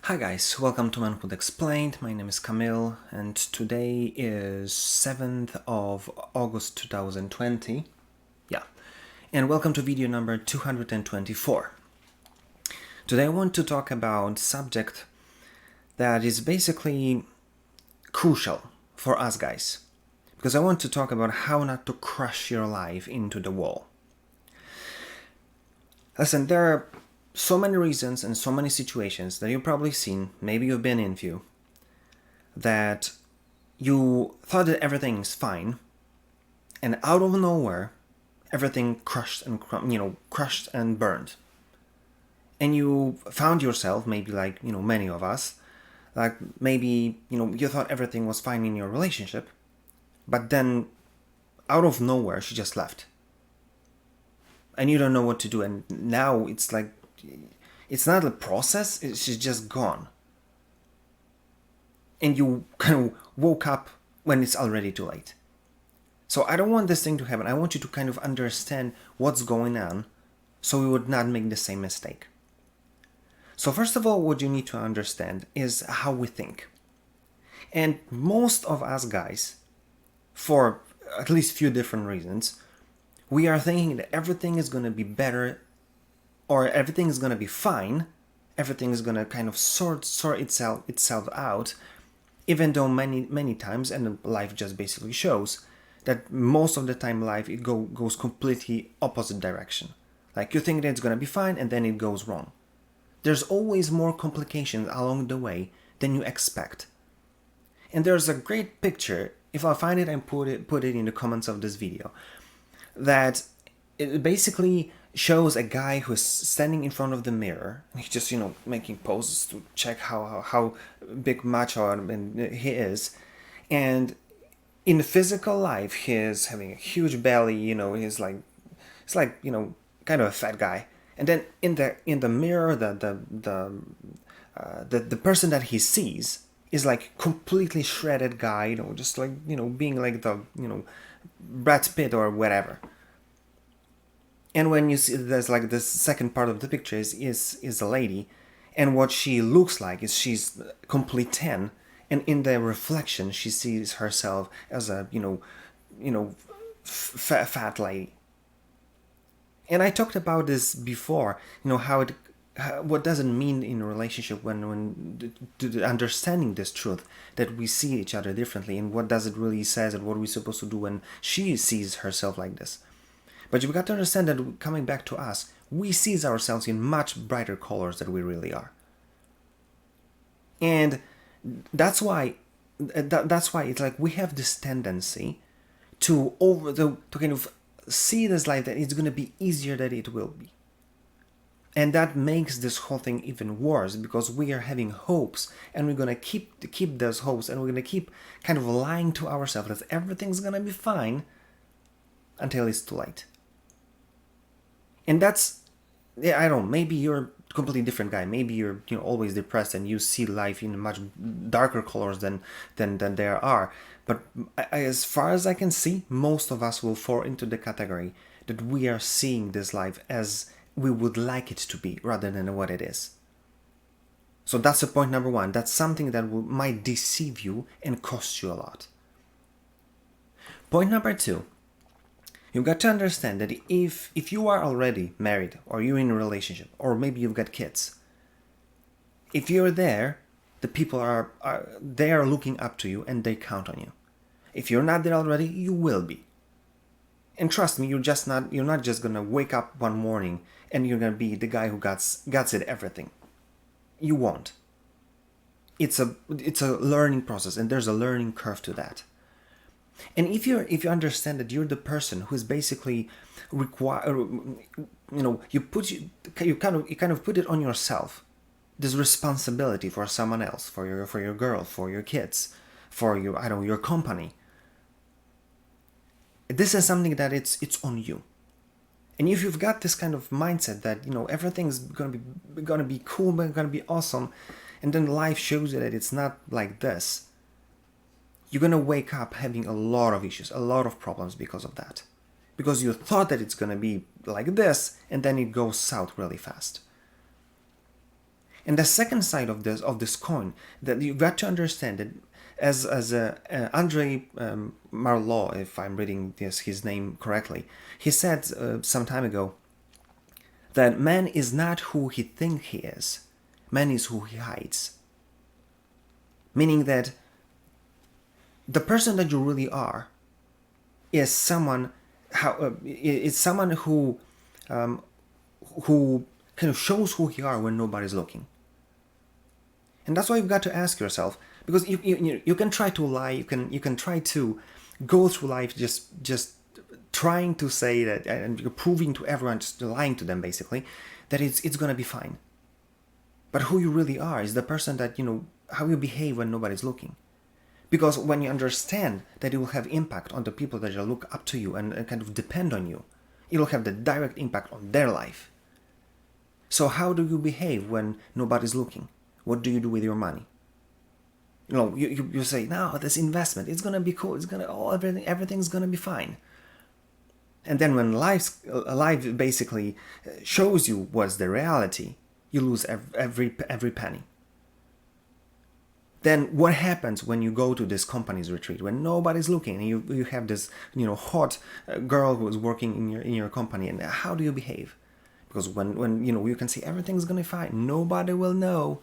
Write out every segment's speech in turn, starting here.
Hi guys, welcome to Manhood Explained. My name is Camille and today is 7th of August 2020. Yeah. And welcome to video number 224. Today I want to talk about subject that is basically crucial for us guys. Because I want to talk about how not to crush your life into the wall. Listen, there are so many reasons and so many situations that you've probably seen, maybe you've been in few, that you thought that everything's fine, and out of nowhere, everything crushed and burned. And you found yourself, maybe like, many of us, like maybe, you thought everything was fine in your relationship, but then out of nowhere, she just left. And you don't know what to do, and now it's like, it's not a process, she's just gone. And you kind of woke up when it's already too late. So I don't want this thing to happen. I want you to kind of understand what's going on so we would not make the same mistake. So first of all, what you need to understand is how we think. And most of us guys, for at least few different reasons, we are thinking that everything is going to be better or everything is going to be fine, everything is going to kind of sort itself out, even though many times, and life just basically shows, that most of the time life it goes completely opposite direction. Like you think that it's going to be fine and then it goes wrong. There's always more complications along the way than you expect. And there's a great picture, if I find it and put it in the comments of this video, that it basically shows a guy who's standing in front of the mirror and he's just making poses to check how big macho he is, and in physical life he's having a huge belly, he's like kind of a fat guy, and then in the mirror the person that he sees is like completely shredded guy, just like being like the Brad Pitt or whatever. And when you see there's like the second part of the picture is a lady, and what she looks like is she's complete tan, and in the reflection she sees herself as a fat lady. And I talked about this before, what does it mean in a relationship when understanding this truth that we see each other differently, and what does it really says and what we're supposed to do when she sees herself like this. But you've got to understand that coming back to us, we see ourselves in much brighter colors than we really are. And that's why it's like we have this tendency to kind of see this life that it's going to be easier than it will be. And that makes this whole thing even worse, because we are having hopes and we're going to keep those hopes, and we're going to keep kind of lying to ourselves that everything's going to be fine until it's too late. And that's, I don't know, maybe you're a completely different guy. Maybe you're always depressed and you see life in much darker colors than there are. But as far as I can see, most of us will fall into the category that we are seeing this life as we would like it to be rather than what it is. So that's the point number one. That's something that might deceive you and cost you a lot. Point number two. You've got to understand that if you are already married, or you're in a relationship, or maybe you've got kids, if you're there, the people are looking up to you and they count on you. If you're not there already, you will be. And trust me, you're not just gonna wake up one morning and you're gonna be the guy who gets it everything. You won't. It's a learning process, and there's a learning curve to that. And if you understand that you're the person who is basically you kind of put it on yourself, this responsibility for someone else, for your girl, for your kids, for your company. This is something that it's on you. And if you've got this kind of mindset that everything's gonna be cool, gonna be awesome, and then life shows you that it's not like this, you're going to wake up having a lot of issues, a lot of problems because of that. Because you thought that it's going to be like this, and then it goes south really fast. And the second side of this coin, that you've got to understand that, as Andre Marlowe, if I'm reading his name correctly, he said some time ago that man is not who he thinks he is, man is who he hides. Meaning that the person that you really are is someone who kind of shows who you are when nobody's looking. And that's why you've got to ask yourself, because you can try to lie, you can try to go through life just trying to say that, and you're proving to everyone, just lying to them basically, that it's gonna be fine. But who you really are is the person that, how you behave when nobody's looking. Because when you understand that it will have impact on the people that look up to you and kind of depend on you, it will have the direct impact on their life. So how do you behave when nobody's looking? What do you do with your money? You say, no, this investment, it's gonna be cool, everything's gonna be fine. And then when life basically shows you what's the reality, you lose every penny. Then what happens when you go to this company's retreat, when nobody's looking, and you have this hot girl who is working in your company, and how do you behave? Because when you can see everything's gonna be fine, nobody will know.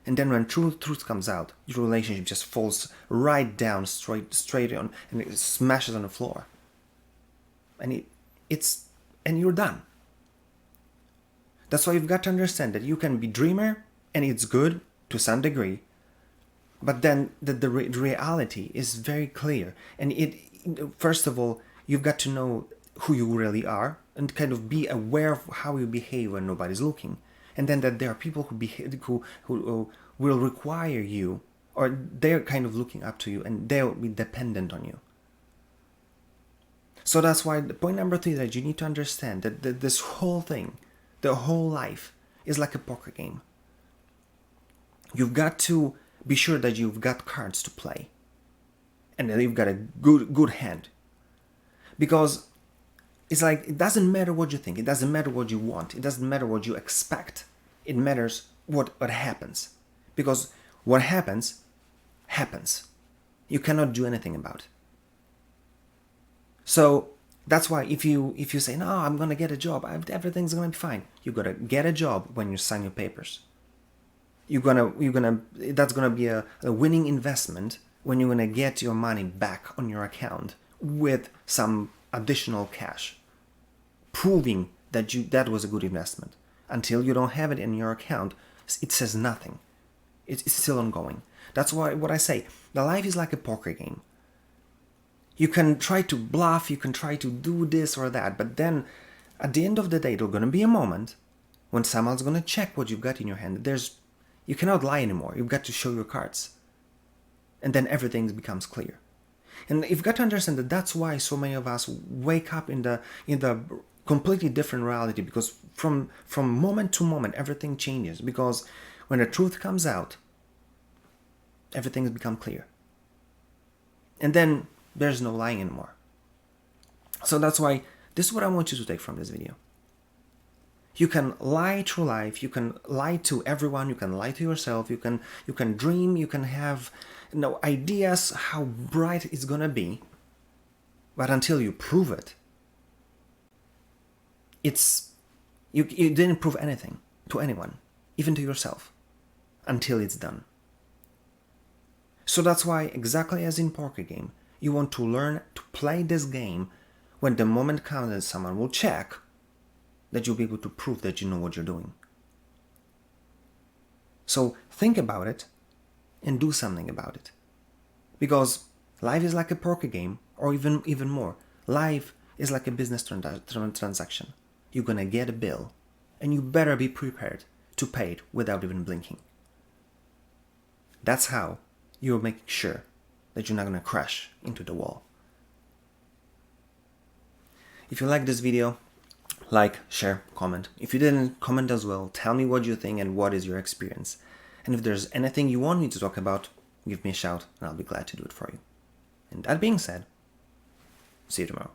And then when truth comes out, your relationship just falls right down straight on, and it smashes on the floor. And you're done. That's why you've got to understand that you can be dreamer, and it's good to some degree, but then the reality is very clear. And first of all, you've got to know who you really are and kind of be aware of how you behave when nobody's looking. And then that there are people who will require you, or they're kind of looking up to you, and they'll be dependent on you. So that's why the point number 3, that you need to understand that this whole thing, the whole life, is like a poker game. You've got to be sure that you've got cards to play, and that you've got a good hand. Because it's like, it doesn't matter what you think, it doesn't matter what you want, it doesn't matter what you expect. It matters what happens. Because what happens, happens. You cannot do anything about it. So that's why if you say, no, I'm gonna get a job, everything's gonna be fine, you gotta get a job when you sign your papers. That's gonna be a winning investment when you're gonna get your money back on your account with some additional cash, proving that that was a good investment. Until you don't have it in your account, it says nothing. It's still ongoing. That's why what I say, the life is like a poker game. You can try to bluff, you can try to do this or that, but then at the end of the day, there's going to be a moment when someone's going to check what you've got in your hand. You cannot lie anymore. You've got to show your cards. And then everything becomes clear. And you've got to understand that that's why so many of us wake up in the completely different reality, because from moment to moment, everything changes. Because when the truth comes out, everything's become clear. And then there's no lying anymore. So that's why this is what I want you to take from this video. You can lie through life, you can lie to everyone, you can lie to yourself, you can dream, you can have ideas how bright it's gonna be, but until you prove it, you didn't prove anything to anyone, even to yourself, until it's done. So that's why, exactly as in poker game, you want to learn to play this game when the moment comes that someone will check, that you'll be able to prove that you know what you're doing. So think about it and do something about it. Because life is like a poker game, or even more. Life is like a business transaction. You're gonna get a bill, and you better be prepared to pay it without even blinking. That's how you're making sure that you're not gonna crash into the wall. If you like this video, like, share, comment. If you didn't, comment as well. Tell me what you think and what is your experience. And if there's anything you want me to talk about, give me a shout and I'll be glad to do it for you. And that being said, see you tomorrow.